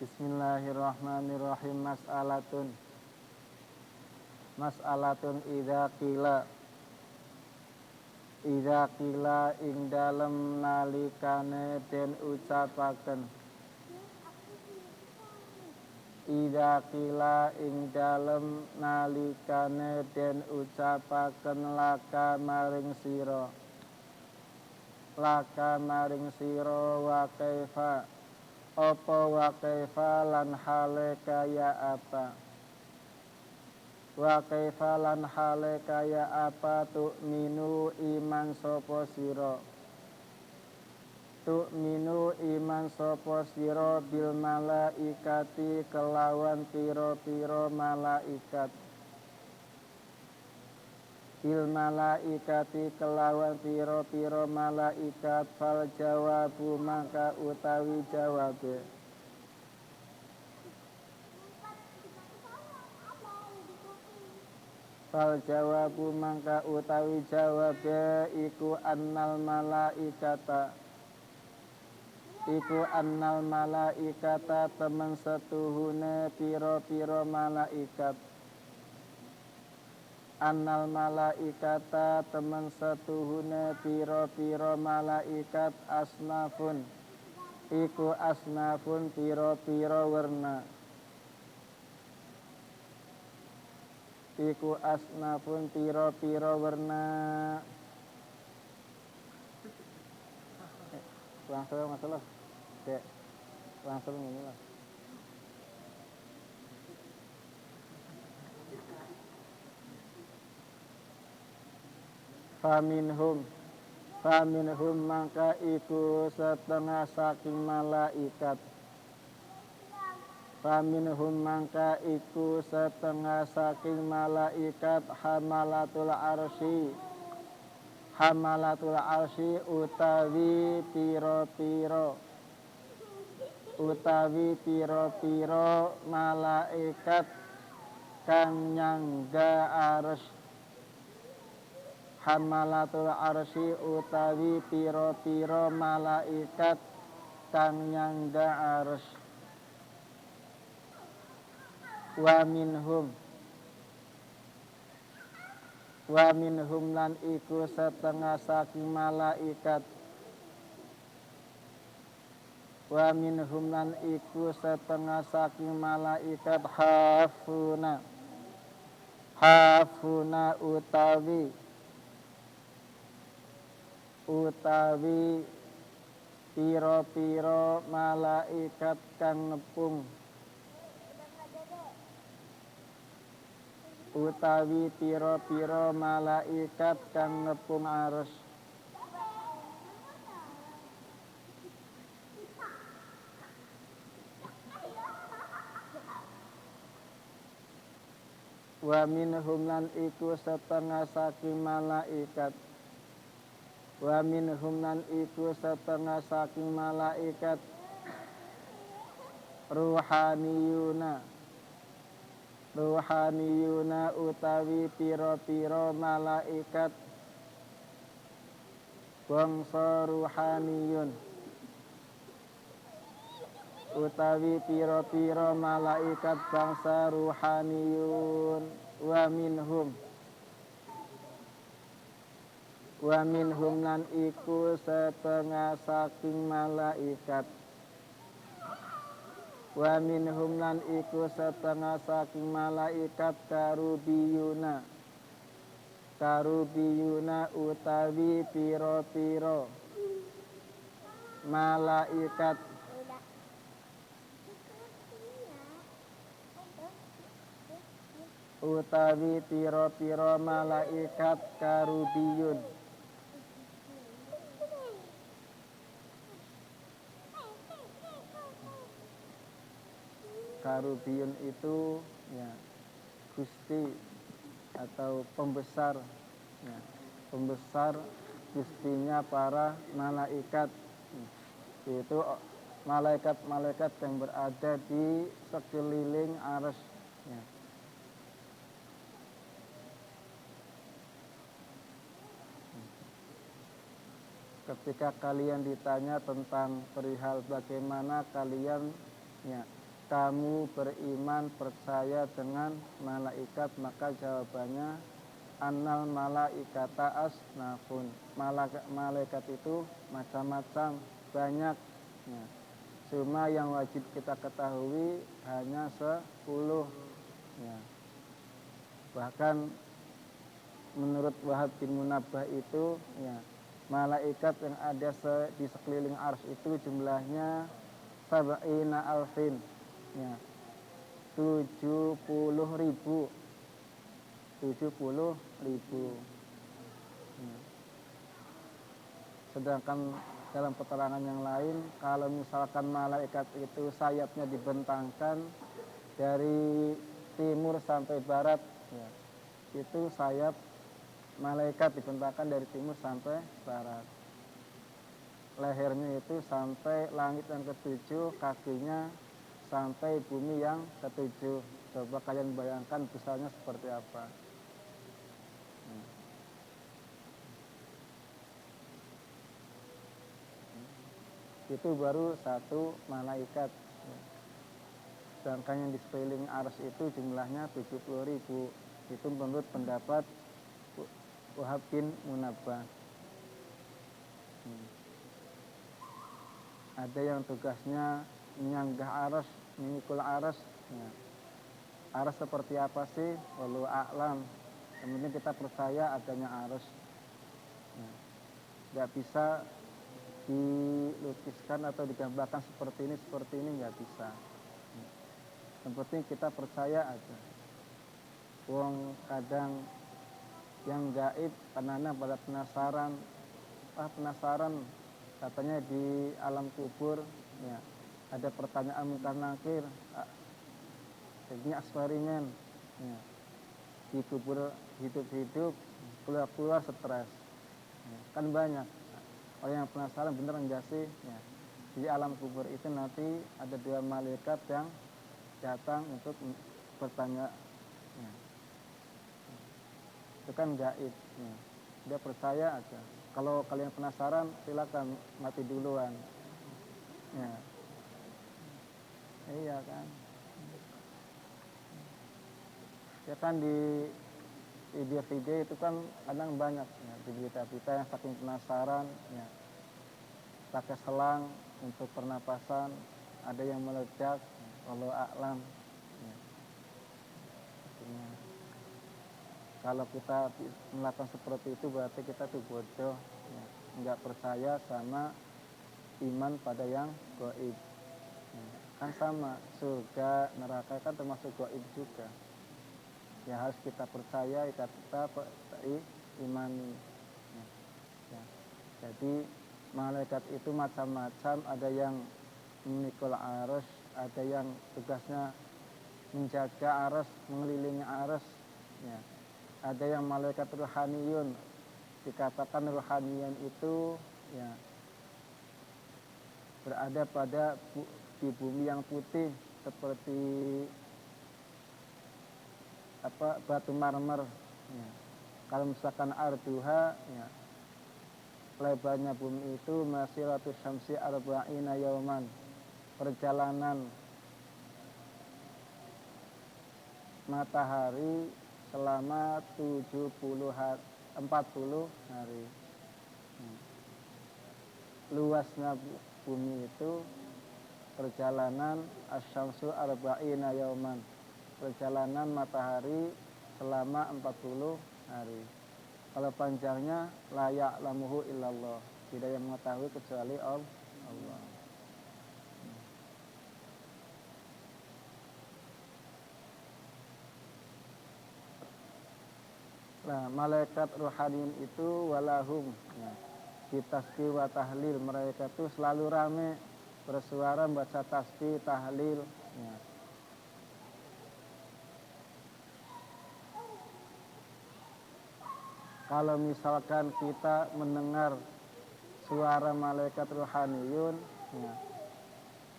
Bismillahirrahmanirrahim. Mas'alatun idza qila ing dalem nalikane den ucapaken. Idza qila ing dalem nalikane den ucapaken laka maring sira wa kaifa apa wa kaifa lan hale kaya apa. Wa kaifa lan hale kaya apa tu'minu iman sapa sira. Tu'minu iman sapa sira bil malaikati kelawan pira-pira malaikat. Bil malaikati kelawan pira-pira malaikat. Fal jawabu maka utawi jawabe. Fal jawabu mangka utawi jawabe iku annal malaikata temen setuhune pira-pira malaikat. Annal malaikata temen setuhune pira-pira malaikat asnafun iku asnafun pira-pira werna. Iku asnafun pira-pira werna. Langsung masalah. Dek. Langsung ini lah. Faminhum maka iku setengah saking malaikat. Faminhum mangka iku setengah saking malaikat hamalatul arsy utawi pira-pira malaikat kang nyangga arsy. Hamalatul arsy utawi pira-pira malaikat kang nyangga arsy. Wa minhum lan iku setengah saking malaikat. Wa minhum lan iku setengah saking malaikat hafuna utawi pira-pira malaikat kang ngepung. Utawi pira-pira malaikat kang ngepung arsy. Wa minhum lan iku setengah saking malaikat. Wa minhum lan iku setengah saking malaikat ruhaniyuna utawi pira-pira malaikat bangsa ruhaniyun. Utawi pira-pira malaikat bangsa ruhaniyun. Wa minhum lan iku setengah saking malaikat. Wa minhum lan iku setengah saking malaikat karubiyuna utawi pira-pira malaikat. Utawi pira-pira malaikat karubiyun. Karubiyun itu ya gusti atau pembesar ya, pembesar gustinya para malaikat. Itu malaikat-malaikat yang berada di sekeliling arsy ya. Ketika kalian ditanya tentang perihal bagaimana kalian ya kamu beriman percaya dengan malaikat? Maka jawabannya annal malaikata asnafun, malaikat itu macam-macam, banyak ya. Cuma yang wajib kita ketahui hanya 10 ya. Bahkan menurut Wahab bin Munabbah itu ya, malaikat yang ada di sekeliling arsy itu jumlahnya sab'ina alfin ya, 70.000 ya. Sedangkan dalam keterangan yang lain, kalau misalkan malaikat itu sayapnya dibentangkan dari timur sampai barat ya, itu sayap malaikat dibentangkan dari timur sampai barat. Lehernya itu sampai langit yang ketujuh, kakinya sampai bumi yang ketujuh. Coba kalian bayangkan besarnya seperti apa. Itu baru satu malaikat. Sedangkan yang di sekeliling arsy itu jumlahnya 70.000. Itu menurut pendapat Wahab bin Munabbah. Ada yang tugasnya menyanggah arsy, memikul arsy ya. Arsy seperti apa sih? Wallahu a'lam. Kemudian kita percaya adanya arsy ya. Gak bisa dilukiskan atau digambarkan seperti ini nggak bisa. Yang penting kita percaya aja. Wong kadang yang gaib karena pada penasaran, katanya di alam kubur ya, ada pertanyaan mungkar nakir, jadinya eksperimen ya. Di kubur hidup keluar stres ya. Kan banyak orang yang penasaran bener enggak sih ya. Di alam kubur itu nanti ada 2 malaikat yang datang untuk bertanya ya. Itu kan gaib ya. Dia percaya aja. Kalau kalian penasaran silakan mati duluan ya. Iya kan ya, kan di video-video itu kan kadang banyak ya, di berita-berita yang saking penasaran ya, pakai selang untuk pernapasan, ada yang meledak, wallahu a'lam ya. Kalau kita melakukan seperti itu berarti kita tuh bodoh ya, nggak percaya sama iman pada yang gaib ya. Kan sama, surga neraka kan termasuk gaib juga ya, harus kita percaya, kita imani ya. Ya. Jadi malaikat itu macam-macam, ada yang memikul arsy, ada yang tugasnya menjaga arsy, mengelilingi arsy ya. Ada yang malaikat ruhaniyun, dikatakan ruhaniyun itu ya berada pada di bumi yang putih seperti batu marmer ya. Kalau misalkan arduha ya, lebarnya bumi itu masiratus syamsi arba'ina yauman, perjalanan matahari selama 40 hari. Luasnya bumi itu perjalanan asyamsu arba'ina yauman, perjalanan matahari selama 40 hari. Kalau panjangnya la ya'lamuhu illallah, tidak yang mengetahui kecuali Allah. Nah, malaikat ruhaniyun itu walahum ya, di tasbih wa tahlil, mereka itu selalu rame bersuara baca tasbih tahlil ya. Kalau misalkan kita mendengar suara malaikat ruhaniyun ya,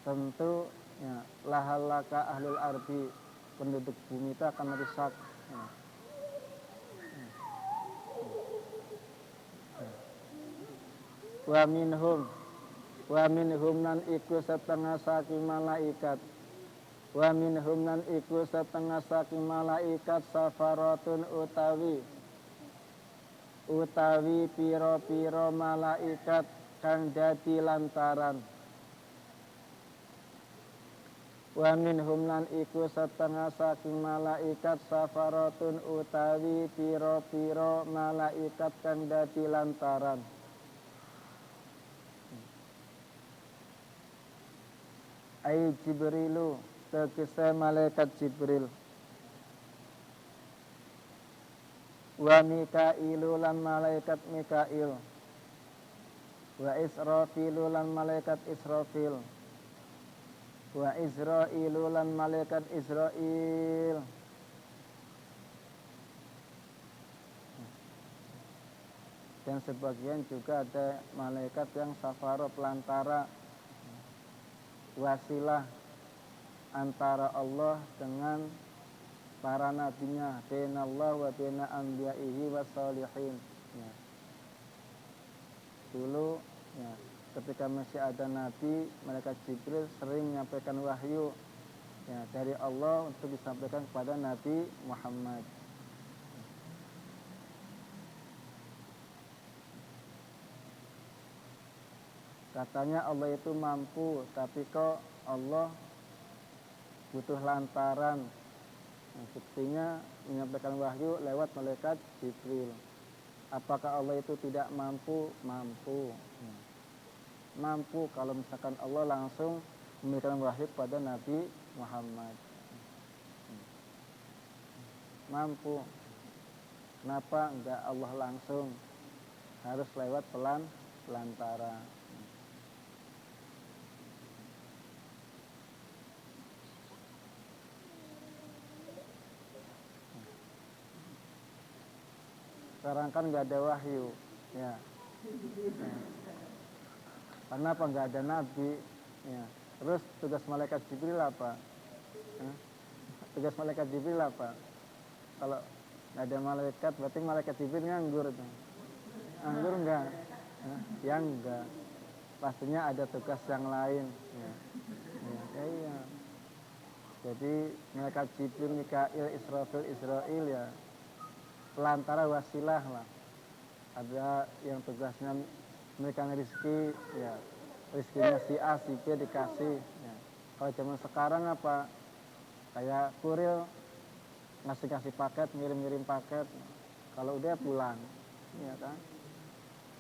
tentu ya, lahalaka ahlul ardi, penduduk bumi itu akan rusak ya. Wa minhum nan iku setengah saking malaikat Wa minhum nan iku setengah saking malaikat safaratun utawi piro-piro malaikat kang dadi lantaran. Wa minhum lan iku setengah saking malaikat safaratun utawi piro-piro malaikat kang dadi lantaran. Ai Jibrilu tegese malaikat Jibril. Wa Mikailu lan malaikat Mikail. Wa Israfilu lan malaikat Israfil. Wa Israilu lan malaikat Israil. Dan sebagian juga ada malaikat yang safaro pelantara, wasilah antara Allah dengan para nabinya, bainallah wa baina anbiya'ihi wassalihin. Ya. Dulu ya, ketika masih ada nabi, malaikat Jibril sering menyampaikan wahyu ya, dari Allah untuk disampaikan kepada Nabi Muhammad. Katanya Allah itu mampu, tapi kok Allah butuh lantaran. Nah, buktinya menyampaikan wahyu lewat malaikat Jibril. Apakah Allah itu tidak mampu? Mampu. Mampu kalau misalkan Allah langsung memberikan wahyu kepada Nabi Muhammad. Mampu. Kenapa enggak Allah langsung? Harus lewat pelantara. Sekarang kan nggak ada wahyu, ya. Karena apa? Nggak ada nabi, ya. Terus tugas malaikat Jibril apa? Tugas malaikat Jibril apa? Kalau nggak ada malaikat, berarti malaikat Jibril nganggur, nganggur nggak? Ya enggak. Pastinya ada tugas yang lain, ya. Iya. Jadi malaikat Jibril, Mikail, Israfil, Israil ya. Pelantara wasilah lah. Ada yang tugasnya memberikan rezeki, ya rezekinya si A, si B dikasih. Ya. Kalau zaman sekarang apa? Kayak kurir ngasih paket, ngirim paket. Kalau udah pulang, ya kan?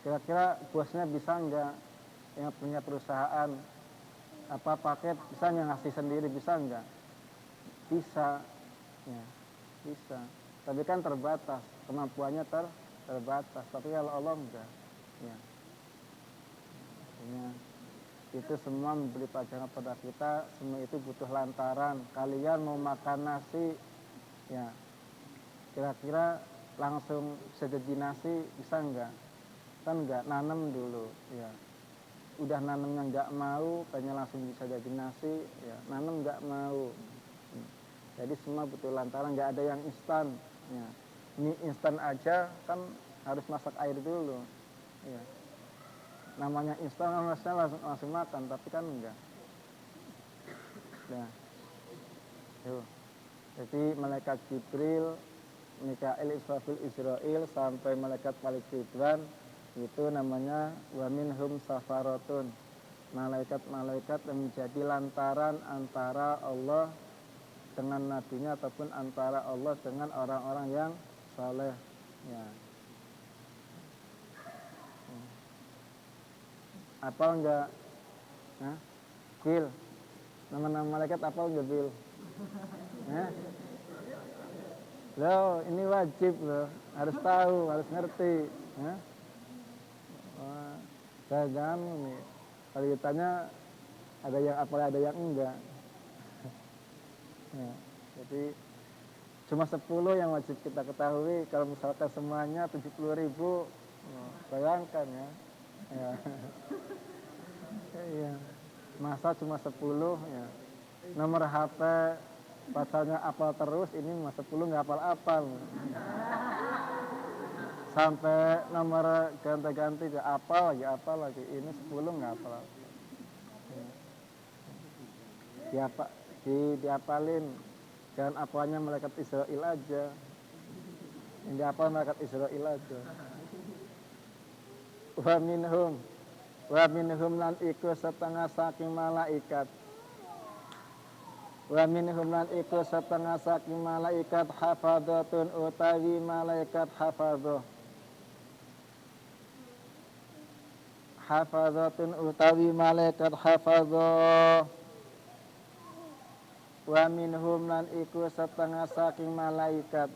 Kira-kira bosnya bisa nggak yang punya perusahaan apa paket bisa ngasih sendiri, bisa nggak? Bisa, ya bisa. Tapi kan terbatas, kemampuannya terbatas. Tapi kalau Allah enggak, ya. Artinya, itu semua memberi pelajaran pada kita. Semua itu butuh lantaran. Kalian mau makan nasi, ya. Kira-kira langsung bisa jadi nasi, bisa enggak? Kan enggak, nanam dulu, ya. Udah nanamnya enggak mau, pengen langsung bisa jadi nasi, ya. Nanam enggak mau. Jadi semua butuh lantaran, enggak ada yang instan. Ya. Mie instan aja kan harus masak air dulu, ya. Namanya instan harusnya langsung makan, tapi kan enggak. Nah, jadi malaikat Jibril, Mikail, Israfil, Israil sampai malaikat Malik Ridwan itu namanya wa minhum safaratun, malaikat-malaikat yang menjadi lantaran antara Allah dengan nabinya ataupun antara Allah dengan orang-orang yang saleh, ya. Apal enggak? Hah? Bil. Nama-nama malaikat apal enggak, Bil? Loh, ini wajib loh, harus tahu, harus ngerti. Jangan nih. Kalau ditanya ada yang apal, ada yang enggak. Ya, jadi cuma 10 yang wajib kita ketahui. Kalau misalkan semuanya 70.000, bayangkan ya. Ya. Ya. Masa cuma 10 ya. Nomor HP pasalnya apal terus, ini masa 10 nggak apal-apal. Sampai nomor ganti-ganti ke apal lagi, ini 10 nggak apal. Ya Pak. diapalin. Jangan apalnya malaikat Israil aja. Yang dihafal malaikat Israil aja. Wa minhum lan iku setengah saking malaikat. Wa minhum lan iku setengah saking malaikat hafadzatun utawi malaikat hafadzah. Hafadzatun utawi malaikat hafadzah. Wa minhum lan iku setengah saking malaikat.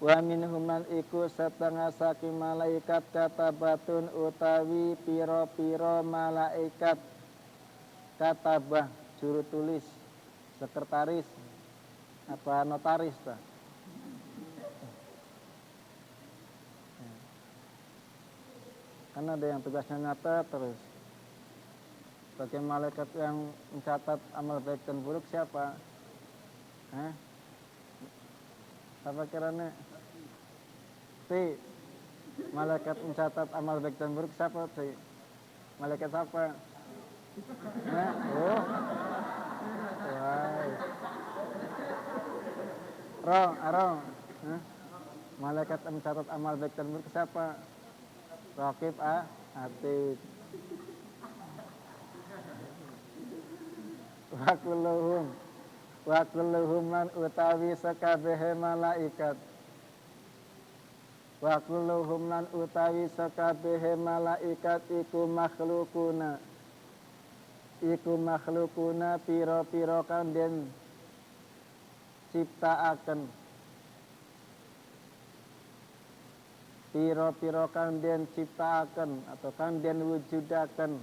Wa minhum lan iku setengah saking malaikat katabatun utawi piro-piro malaikat katabah juru tulis, sekretaris, apa notaris ta? Karena ada yang tugasnya nyata terus. Bagi malaikat yang mencatat amal baik dan buruk siapa? Apa kiranya? Si malaikat mencatat amal baik dan buruk siapa? Si malaikat siapa? Oh. Wah. Arong. Malaikat mencatat amal baik dan buruk siapa? Raqib Atid. Wa kulluhum lan utawi sakabehe malaikat. Wa kulluhum lan utawi sakabehe malaikat iku makhlukuna piro-piro kang den ciptaaken. Piro-piro kang den ciptaaken atau kang den wujudaken.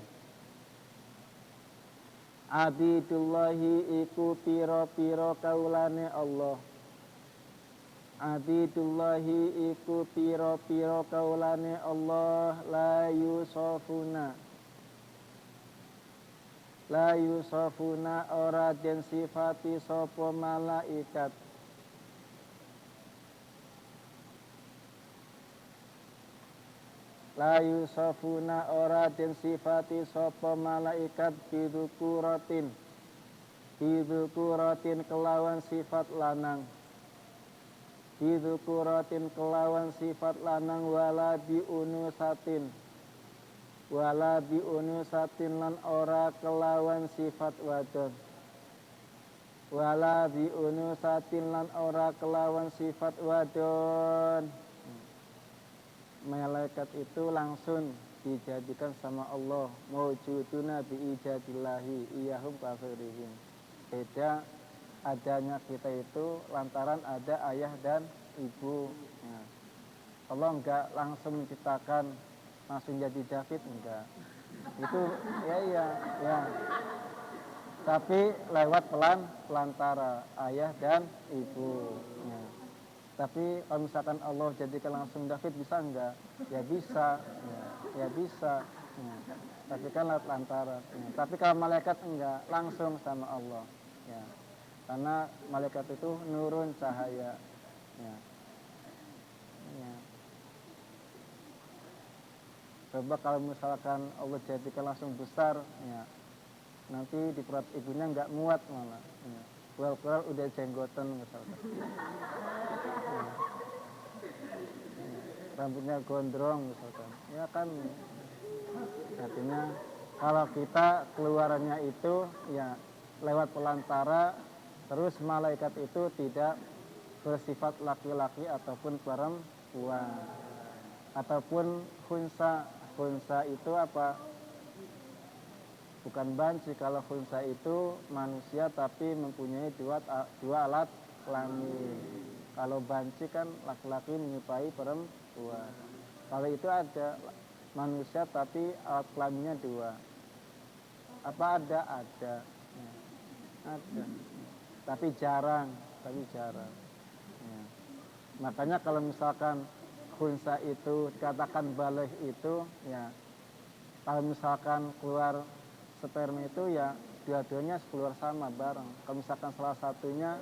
Abidullahi iku piro-piro kaulane Allah. Abidullahi iku piro-piro kaulane Allah la yusofuna ora den sifati sopo malaikat. La yusofuna ora den sifati sopo malaikat bidukuratin kelawan sifat lanang. Bidukuratin kelawan sifat lanang wala biunusatin lan ora kelawan sifat wadon. Wala biunusatin lan ora kelawan sifat wadon. Malaikat itu langsung dijadikan sama Allah. Mawjuduna biijadillahi iyahum kafirihim. Beda adanya kita itu lantaran ada ayah dan ibu. Allah enggak langsung menciptakan langsung jadi David, enggak. Itu ya. Tapi lewat pelantara ayah dan ibu. Tapi kalau misalkan Allah jadikan langsung David bisa enggak? Ya bisa. Ya bisa. Tapi kan lewat pelantara. Tapi kalau malaikat enggak, langsung sama Allah. Ya. Karena malaikat itu nurun cahaya. Ya. Coba kalau misalkan Allah jadikan langsung besar, ya, nanti di perut ibunya nggak muat malah. Ya. Well, udah jenggotan misalkan. Ya. Rambutnya gondrong misalkan. Ya kan, artinya kalau kita keluarannya itu ya lewat pelantara, terus malaikat itu tidak bersifat laki-laki ataupun perempuan ataupun khunsa. Khunsa itu apa? Bukan banci. Kalau khunsa itu manusia tapi mempunyai dua alat kelamin. Kalau banci kan laki-laki menyerupai perempuan. Kalau itu ada manusia tapi alat kelaminnya dua. Apa ada? Ada. Tapi jarang. Ya. Makanya kalau misalkan khunsa itu dikatakan balih itu, ya kalau misalkan keluar sperma itu ya dua-duanya keluar sama bareng. Kalau misalkan salah satunya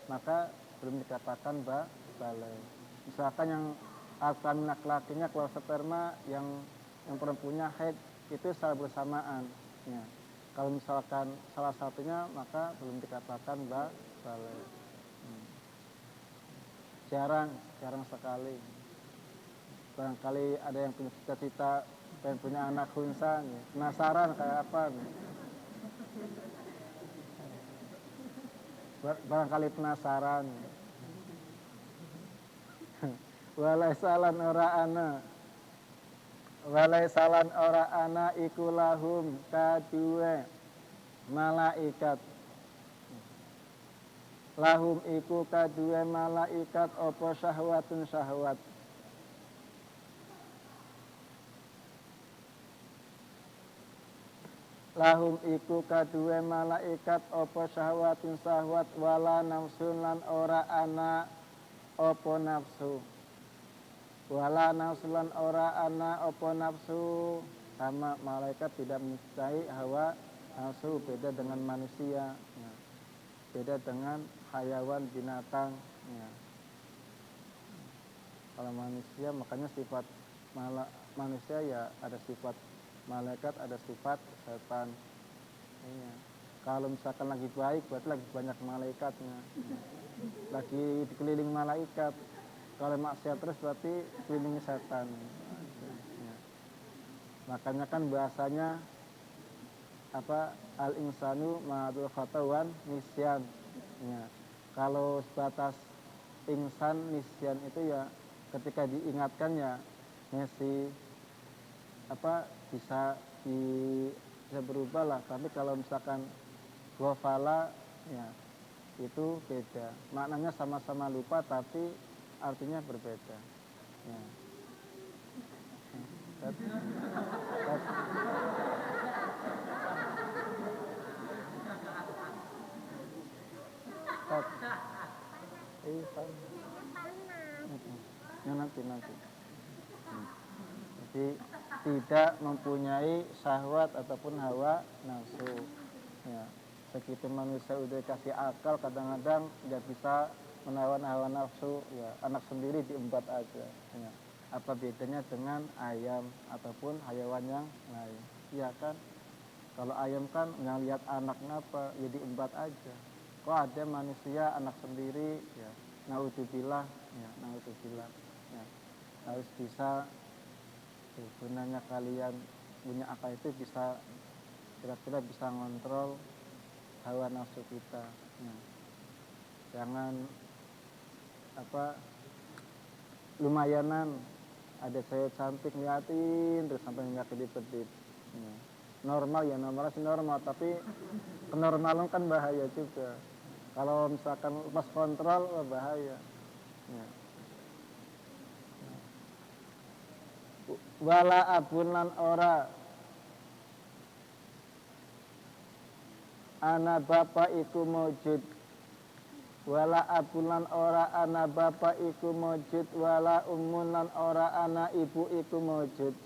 maka belum dikatakan balih. Misalkan yang akan laki-lakinya keluar sperma, yang perempuannya haid, itu secara bersamaan. Ya. Kalau misalkan salah satunya maka belum dikatakan balik. Jarang sekali. Barangkali ada yang punya cita-cita pengen punya anak khunsa, penasaran kayak apa. Barangkali penasaran. Walaisalan ora ana iku lahum kaduwe malaikat. Lahum iku kaduwe malaikat apa syahwatun syahwat. Lahum iku kaduwe malaikat apa syahwatun syahwat wala nafsun lan ora ana apa nafsu. Wala nafsu lan ora ana apa nafsu. Sama malaikat tidak mempunyai hawa nafsu, beda dengan manusia ya. Beda dengan hayawan binatang ya. Kalau manusia makanya sifat manusia ya ada sifat malaikat, ada sifat setan ya. Kalau misalkan lagi baik berarti lagi banyak malaikatnya ya. Lagi dikelilingi malaikat. Kalau maksiat terus berarti kelilingi setan ya. Makanya kan bahasanya apa, al insanu ma'adul khatawan nisyan ya. Kalau sebatas insan nisyan itu ya ketika diingatkan ya masih apa bisa berubah lah. Tapi kalau misalkan ghafala ya itu beda, maknanya sama-sama lupa tapi artinya berbeda ya. Nanti. Jadi tidak mempunyai syahwat ataupun hawa nafsu ya. Segitu manusia udah kasih akal kadang-kadang nggak bisa menawan hawa nafsu ya, anak sendiri diembat aja ya. Apa bedanya dengan ayam ataupun hayawan yang lain ya kan? Kalau ayam kan nggak lihat anaknya apa ya diembat aja. Kok ada manusia anak sendiri ya, naudzubillah ya, naudzubillah ya. Harus bisa sebenarnya kalian punya akal itu bisa kira-kira bisa ngontrol hawa nafsu kita ya. Jangan apa lumayanan ada cewek cantik ngeliatin terus sampai nggak kedip-kedip ya. Normal ya normal sih normal, tapi kenormalan kan bahaya juga. Kalau misalkan lepas kontrol bahaya ya. Wala abun lan ora ana bapa iku mujud. Wala abun lan ora ana bapa iku mujud. Wala ummun lan ora ana ibu iku mujud.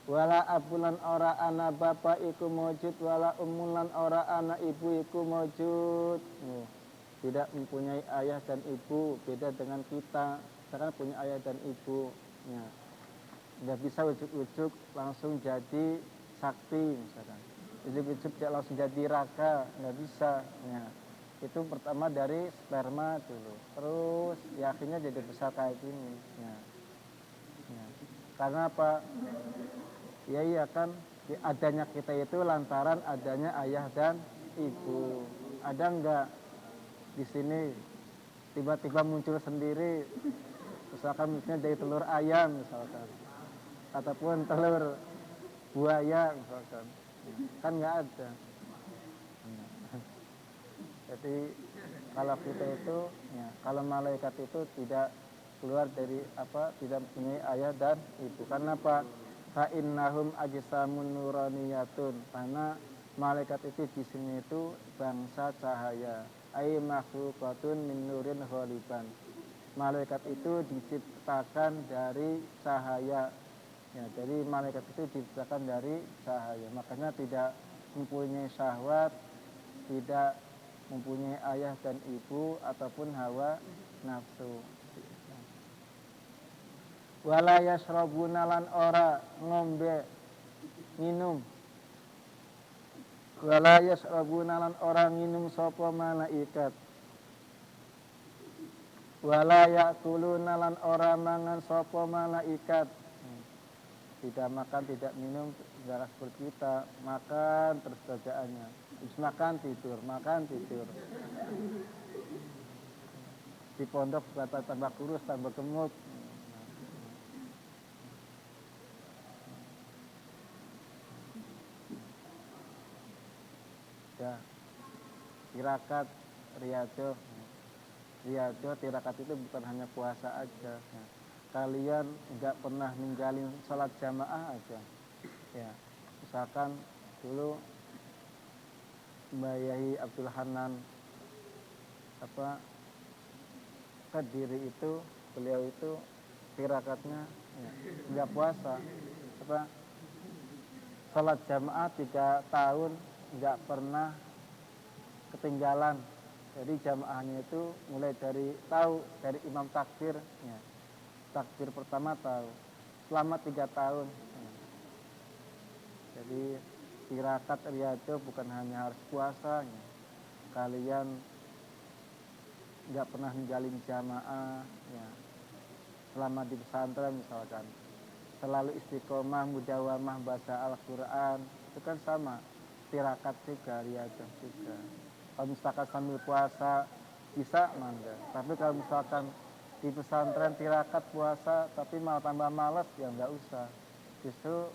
Wala abulan ora ana bapa iku mujud. Wala umulan ora ana ibu iku mujud. Tidak mempunyai ayah dan ibu, beda dengan kita. Kita kan punya ayah dan ibu ya. Nggak bisa ujuk-ujuk langsung jadi sakti misalkan, ujuk-ujuk langsung jadi raka, nggak bisa ya. Itu pertama dari sperma dulu, terus ya akhirnya jadi besar kayak gini ya. Ya. Karena apa? Ya iya kan, adanya kita itu lantaran adanya ayah dan ibu. Ada enggak di sini tiba-tiba muncul sendiri, misalkan misalnya dari telur ayam misalkan, ataupun telur buaya misalkan, kan nggak ada. Jadi kalau kita itu, ya, kalau malaikat itu tidak keluar dari apa, tidak punya ayah dan ibu. Karena apa? Fa innahum ajsamun nuraniyatun, karena malaikat itu di sini itu bangsa cahaya. Ai makhluqatun min nurin ghaliban. Malaikat itu diciptakan dari cahaya. Ya, jadi malaikat itu diciptakan dari cahaya. Makanya tidak mempunyai syahwat, tidak mempunyai ayah dan ibu ataupun hawa nafsu. Wala yashrabuna lan ora ngombe minum. Wala yashrabuna lan ora minum sapa malaikat. Wala yakuluna lan ora mangan sapa malaikat. Tidak makan, tidak minum, tidak seperti kita. Makan terus bacaannya. Habis makan tidur. Di pondok tambah kurus, tambah gemuk. Ya, tirakat, riyado, tirakat itu bukan hanya puasa aja. Ya. Kalian nggak pernah ninggalin sholat jamaah aja. Ya, misalkan dulu Mbak Yahi Abdul Hanan Kediri itu, beliau itu tirakatnya ya, nggak puasa, sholat jamaah 3 tahun nggak pernah ketinggalan. Jadi jamaahnya itu mulai dari imam takbir, ya. Takbir pertama tahu selama 3 tahun. Ya. Jadi tirakat riyado bukan hanya harus puasa, ya. Kalian nggak pernah ninggalin jamaah, ya. Selama di pesantren misalkan selalu istiqomah mudawamah baca Al-Quran, itu kan sama tirakat juga, riyado juga. Kalau misalkan sambil puasa bisa mangga, tapi kalau misalkan di pesantren tirakat puasa tapi malah tambah malas, ya nggak usah. Justru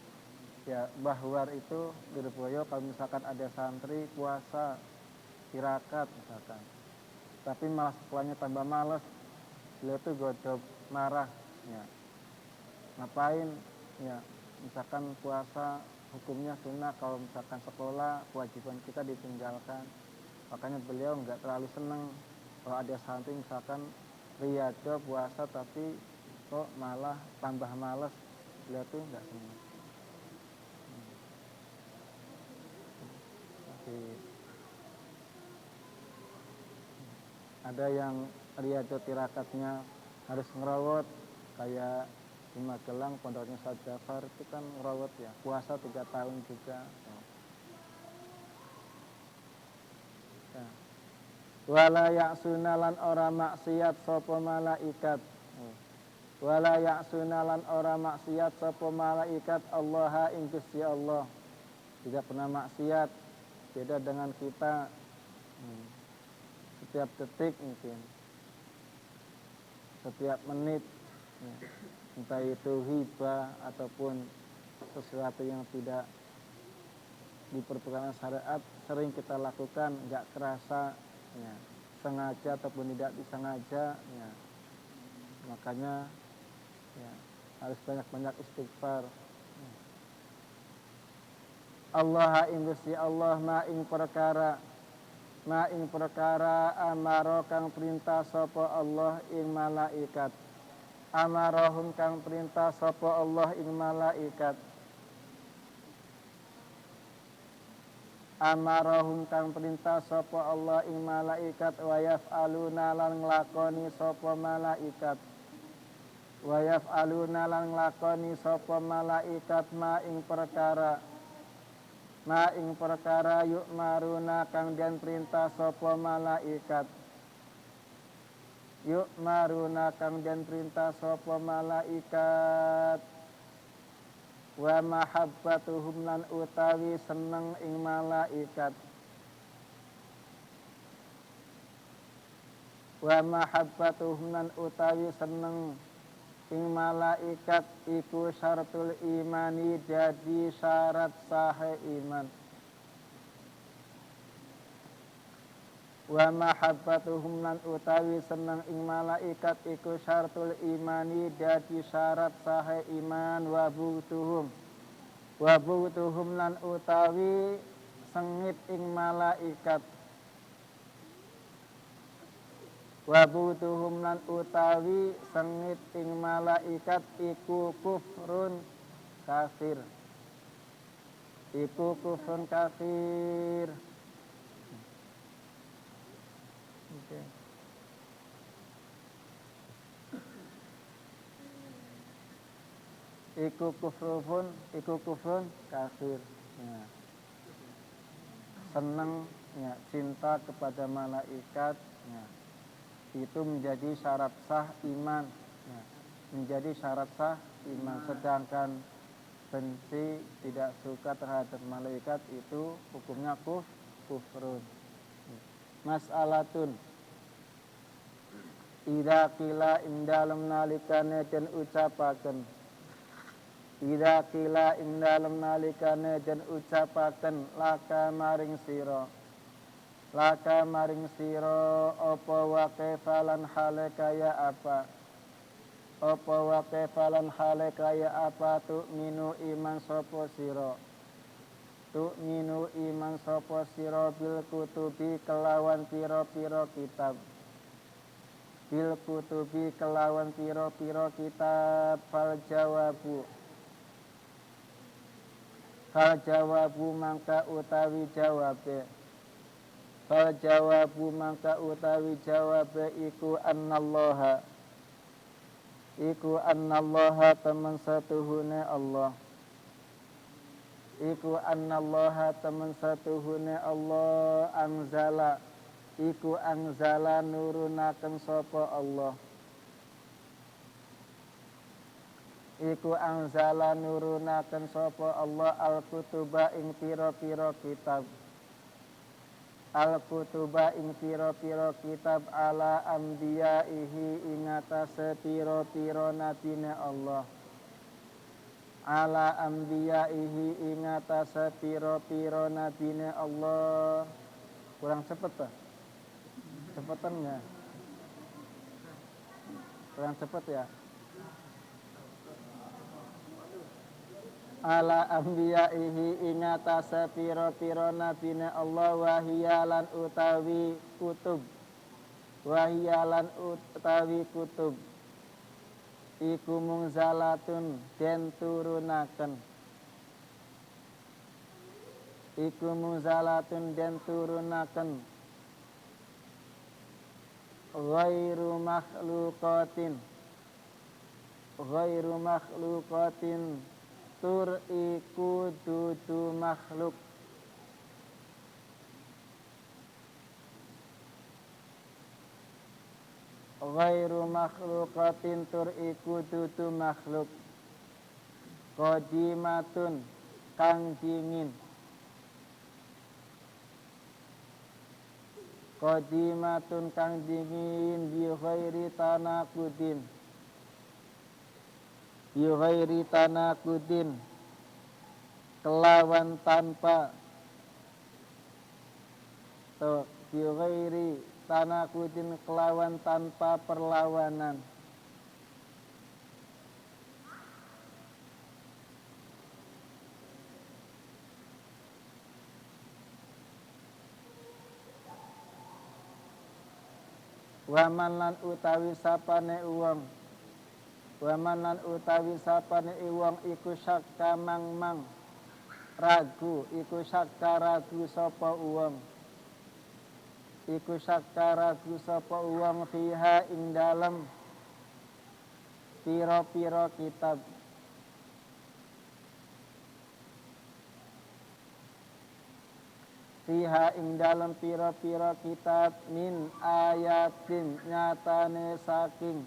ya bahwar itu di Lirboyo kalau misalkan ada santri puasa tirakat misalkan, tapi malah setelahnya tambah malas, beliau tuh godop marah, ya. Ngapain, ya, misalkan puasa hukumnya sunnah, kalau misalkan sekolah kewajiban kita ditinggalkan. Makanya beliau nggak terlalu seneng kalau ada santri misalkan riyado puasa tapi kok malah tambah malas, beliau tuh nggak seneng. Jadi, ada yang riyado tirakatnya harus ngerawat, kayak di Magelang pondoknya Ustaz Jafar itu kan ngerawat, ya, puasa 3 tahun juga. Ya. Wala ya'suna lan ora maksiat sapa malaikat. Wala ya'suna lan ora maksiat sapa malaikat Allah ing Gusti Allah. Tidak pernah maksiat, beda dengan kita. Setiap detik mungkin, setiap menit, ya. Entah itu hibah ataupun sesuatu yang tidak diperuntukkan syariat, sering kita lakukan nggak kerasa, ya, sengaja ataupun tidak disengaja, ya. Makanya, ya, harus banyak-banyak istighfar. Allah ing Gusti Allah ma ing perkara amaro kang perintah sapa Allah ing malaikat. Amarohum kang perintah sapa Allah ing malaikat. Amarahum kang perintah sapa Allah ing malaikat. Wa yaf'aluna lan nglakoni sapa malaikat. Wa yaf'aluna lan nglakoni sapa malaikat ma ing perkara yuk maruna kang den perintah sapa malaikat. Yuk maruna kang den perintah sapa malaikat. Wa mahabbatuhum lan utawi seneng ing malaikat. Wa mahabbatuhum lan utawi seneng ing malaikat iku syaratul imani, jadi syarat sahih iman. Wa mahabbatuhum lan utawi seneng ing malaikat iku syaratul imani, jadi syarat sahih iman. Wa butuhum lan utawi sengit ing malaikat. Wa butuhum lan utawi sengit ing malaikat iku kufrun kafir. Iku kufrun kafir. iku kufrun kafir. Ya. Senang, ya, cinta kepada malaikat, ya, itu menjadi syarat sah iman, ya, menjadi syarat sah iman. Sedangkan benci, tidak suka terhadap malaikat itu hukumnya kufrun. Mas'alatun idza qila indalem nalikane den ucapaken, idza qila indalem nalikane den ucapaken laka maring sira, laka maring sira apa wa kefalan hale kaya apa, apa wa kefalan hale kaya apa tu'minu iman sapa sira, tu'minu iman sapa sira bil kutubi kelawan pira-pira kitab, bil kutubi kelawan pira-pira kitab. Fal jawabu mangka utawi jawabe, fal jawabu mangka utawi jawabe iku annallaha, iku annallaha temen satuhune Allah, iku annallaha temen satuhune Allah anzala, iku anzala nurunaken sapa Allah, iku anzala nurunaken sapa Allah al-kutuba ing pira-pira kitab, al-kutuba ing pira-pira kitab ala ambiyaihi ing atase pira-pira nabine Allah, ala ambiyaihi ing atase pira-pira nabine Allah. Kurang cepet tuh. Cepetan nggak? Kurang cepet ya. Ala ambiyaihi ing atase pira-pira nabine Allah wahiyalan utawi kutub, wahiyalan utawi kutub iku munzalatun den turunaken, iku munzalatun den turunaken ghairu makhluqatin, ghairu makhluqatin tur iku dudu makhluk, ghairu makhluqatin tur iku dudu makhluk, qadimatun kang dingin, qadimatun kang dingin bi ghairi tanaqudin, bi ghairi tanaqudin kelawan tanpa, to bi ghairi tanaqudin kelawan tanpa perlawanan, waman lan utawi sapane uwong, waman lan utawi sapane wong iku syakka mang ragu, iku syakka ragu sapa uwong, iku syakka ragu sapa uwong fiha ing dalem pira-pira kitab, fiha ing dalem pira-pira kitab min ayatin nyatane saking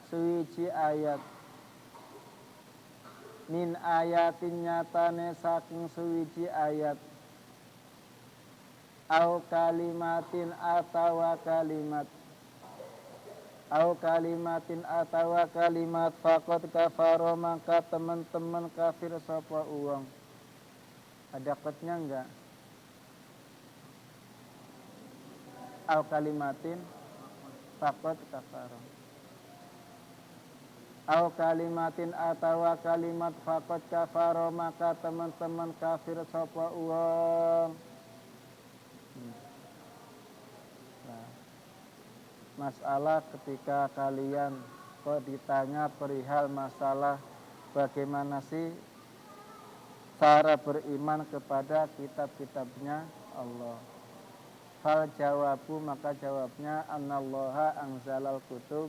suwiji ayat, min ayatin nyatane saking suwiji ayat, au kalimatin atawa kalimat, au kalimatin atawa kalimat faqad kafaro maka teman-teman kafir sapa uwong. Ada qadnya enggak? Au kalimatin faqad kafaro, au kalimatin atawa kalimat faqad kafaro maka teman-teman kafir sapa uwong. Nah, masalah ketika kalian kok ditanya perihal masalah bagaimana sih cara beriman kepada kitab-kitabnya Allah. Fal jawabu maka jawabnya annallaha anzalal kutub,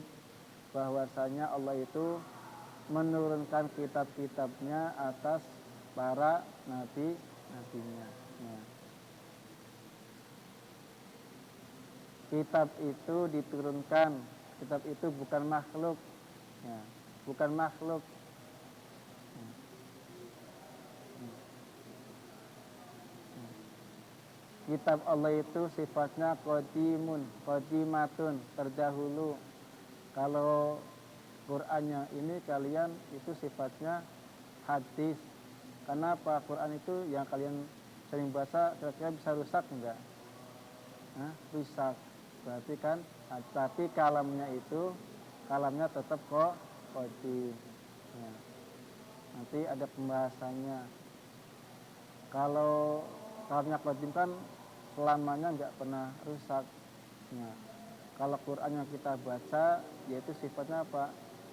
bahwasanya Allah itu menurunkan kitab-kitabnya atas para nabinya. Nah, kitab itu diturunkan, kitab itu bukan makhluk, ya, bukan makhluk. Kitab Allah itu sifatnya qadimun, qadimatun, terdahulu. Kalau Qur'annya ini kalian itu sifatnya hadis. Kenapa Quran itu yang kalian sering baca kira-kira bisa rusak enggak? Rusak. Berarti kan, tapi kalamnya tetap kok qadim. Ya. Nanti ada pembahasannya. Kalau kalamnya qadim kan selamanya enggak pernah rusak. Ya. Kalau Quran yang kita baca yaitu sifatnya apa?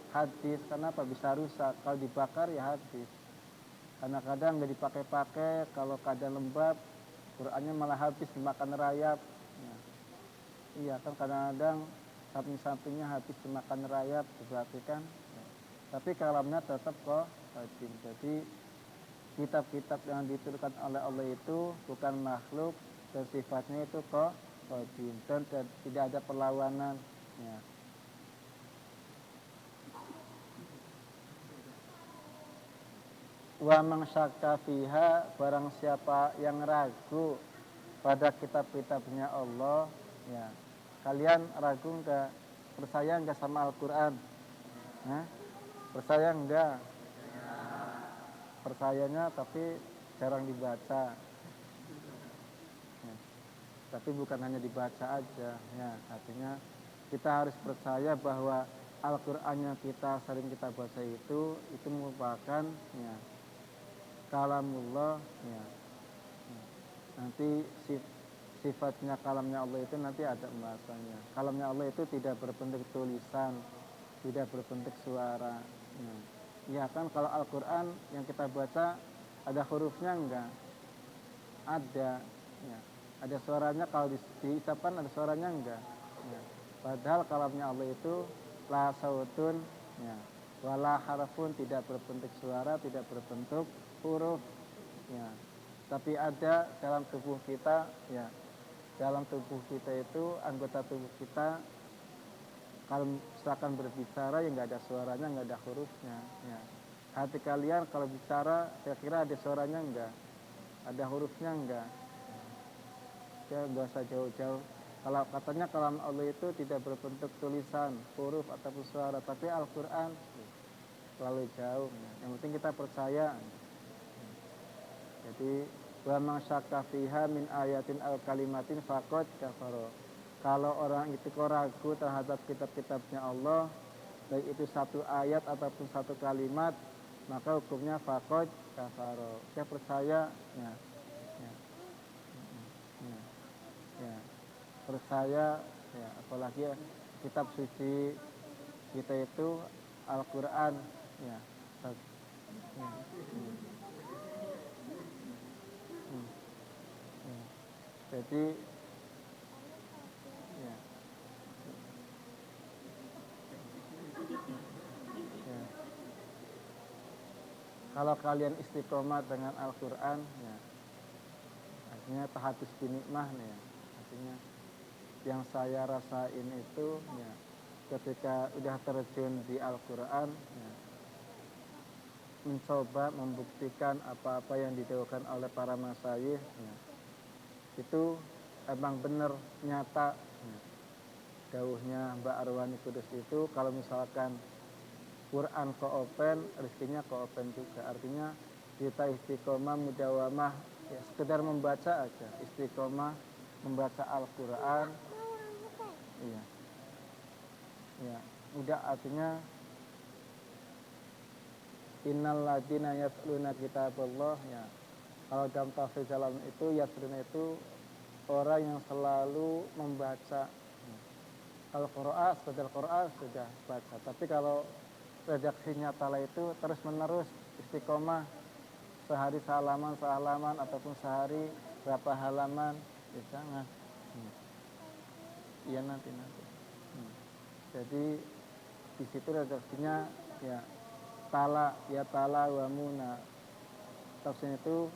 Hadis. Kenapa bisa rusak? Kalau dibakar ya hadis. Karena kadang nggak dipakai-pakai, kalau kadang lembab, Qurannya malah habis dimakan rayap. Ya. Iya kan kadang-kadang samping-sampingnya habis dimakan rayap, berarti kan. Ya. Tapi kalamnya tetap kok qadim. Jadi kitab-kitab yang diturunkan oleh Allah itu bukan makhluk dan sifatnya itu kok qadim dan tidak ada perlawanan. Ya. Wa man syakka fiha, barang siapa yang ragu pada kitab-kitabnya Allah, ya. Kalian ragu enggak? Percaya enggak sama Al-Qur'an? Percaya enggak? Percayanya tapi jarang dibaca. Ya. Tapi bukan hanya dibaca aja, ya. Artinya kita harus percaya bahwa Al-Qur'an yang kita sering kita baca itu merupakan, ya, kalamullah, ya. Nanti sifatnya kalamnya Allah itu nanti ada pembahasannya. Kalamnya Allah itu tidak berbentuk tulisan, tidak berbentuk suara. Ya kan kalau Al-Quran yang kita baca ada hurufnya enggak? Ada. Ya. Ada suaranya, kalau diisapkan ada suaranya enggak? Ya. Padahal kalamnya Allah itu la sautun, ya, wala harfun, tidak berbentuk suara, tidak berbentuk huruf, ya. Tapi ada dalam tubuh kita, ya. Dalam tubuh kita itu, anggota tubuh kita kalau misalkan berbicara ya nggak ada suaranya, nggak ada hurufnya, ya. Hati kalian kalau bicara kira-kira ada suaranya enggak? Ada hurufnya enggak? Ya nggak usah jauh-jauh. Kalau katanya kalam Allah itu tidak berbentuk tulisan, huruf ataupun suara, tapi Al-Quran terlalu jauh. Yang penting kita percaya. Jadi wa man syakka fiha min ayatin al kalimatin faqad kafara. Kalau orang itu ragu terhadap kitab-kitabnya Allah, baik itu satu ayat ataupun satu kalimat, maka hukumnya faqad kafara. Dia percaya, ya. Ya. Ya. Ya. Percaya, ya, apalagi ya, kitab suci kita itu Al-Qur'an, ya. Ya. Jadi ya, ya. Kalau kalian istiqomah dengan Al-Quran, ya, artinya tahatus binikmah, ya. Artinya yang saya rasain itu, ya, ketika udah terjun di Al-Quran, ya, mencoba membuktikan apa-apa yang didawuhkan oleh para masyayikh, ya, itu emang benar nyata, ya. Dawuhnya Mbak Arwani Kudus itu kalau misalkan Quran koopen, rezekinya koopen juga. Artinya kita istiqomah mudawamah, ya, sekedar membaca aja, istiqomah membaca Al-Quran, iya, ya, udah. Artinya innal ladina yatluna kitaballah, ya. Kalau dalam tafsir jalan itu yatluna itu orang yang selalu membaca. Kalau Quran, sekedar Quran sudah baca. Tapi kalau redaksinya tala itu terus menerus istiqomah, sehari sehalaman ataupun sehari berapa halaman, ya jangan. Iya nanti. Jadi di situ redaksinya, ya, yatala wamuna. Tafsirnya itu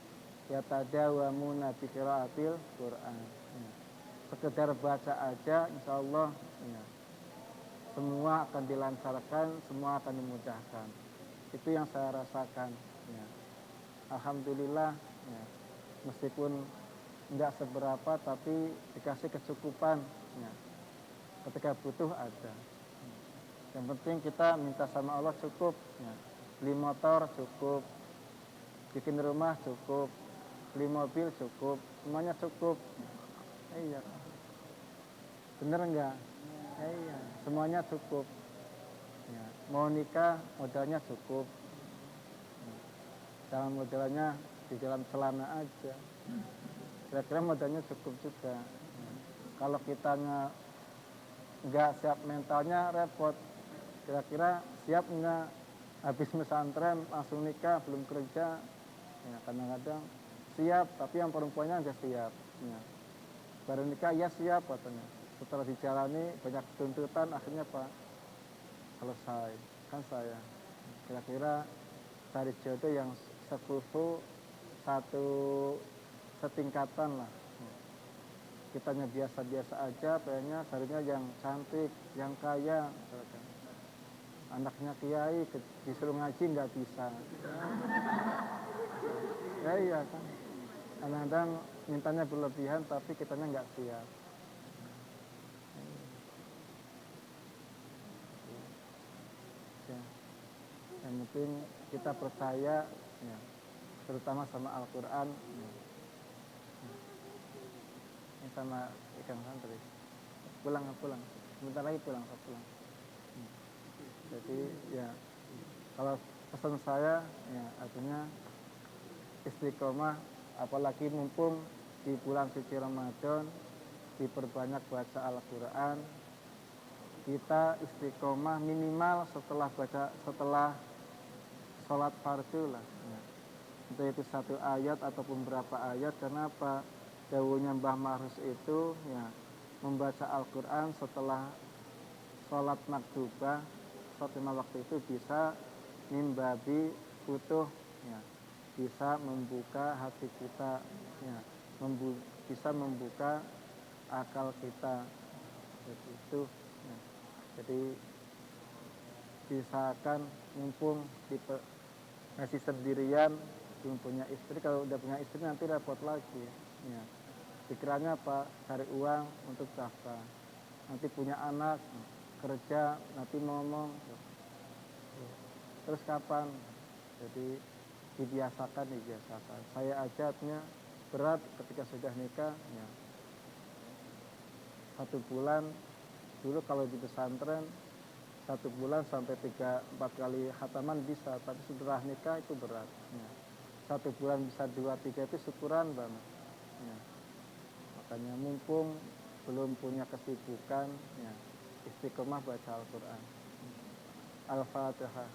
yatadawamuna bi qiraatil Quran. Ya. Sekedar baca aja insya Allah ya, semua akan dilancarkan, semua akan dimudahkan. Itu yang saya rasakan ya. Alhamdulillah ya. Meskipun enggak seberapa tapi dikasih kecukupan ya. Ketika butuh ada. Yang penting kita minta sama Allah cukup ya. Beli motor cukup, bikin rumah cukup, beli mobil cukup, semuanya cukup. Iya, bener enggak? Iya, semuanya cukup. Ya. Mau nikah modalnya cukup. Jangan modalnya di dalam celana aja. Kira-kira modalnya cukup juga. Ya. Kalau kita nggak siap mentalnya repot. Kira-kira siap nggak? Habis pesantren langsung nikah belum kerja. Ya, kadang-kadang siap tapi yang perempuannya nggak siap. Ya. Baru nikah ya siap katanya. Setelah dijalani banyak tuntutan akhirnya Pak selesai. Kan saya kira-kira cari jodoh yang sekufu satu setingkatan lah. Kitanya biasa-biasa aja, pengennya carinya yang cantik, yang kaya. Anaknya kiai disuruh ngaji nggak bisa. Ya iya kan. Kadang-kadang mintanya berlebihan tapi kitanya nggak siap. Ya. Yang penting kita percaya ya, terutama sama Al-Quran ya. Ini sama ikan santri pulang sebentar lagi pulang. Jadi ya kalau pesan saya ya artinya istiqomah, apalagi mumpung di bulan suci Ramadan diperbanyak baca Al-Quran. Kita istiqomah minimal setelah sholat fardu lah ya. Entah itu satu ayat ataupun berapa ayat. Kenapa? Dawuhnya Mbah Marus itu ya, membaca Al-Quran setelah sholat maktubah, sholat 5 waktu itu bisa mimbabi utuh ya, bisa membuka hati kita ya, bisa membuka akal kita itu ya. Jadi diusahakan mumpung masih sendirian, belum punya istri. Kalau udah punya istri nanti repot lagi ya. Pikirannya apa? Cari uang untuk nafkah. Nanti punya anak, kerja, nanti ngomong. Terus kapan? Jadi dibiasakan. Saya aja berat ketika sudah nikah ya. 1 bulan dulu kalau di pesantren 1 bulan sampai 3-4 kali khataman bisa, tapi setelah nikah itu berat ya. 1 bulan bisa 2-3 itu syukuran banget ya. Makanya mumpung belum punya kesibukan ya, istiqomah baca Al-Quran. Al-Fatihah.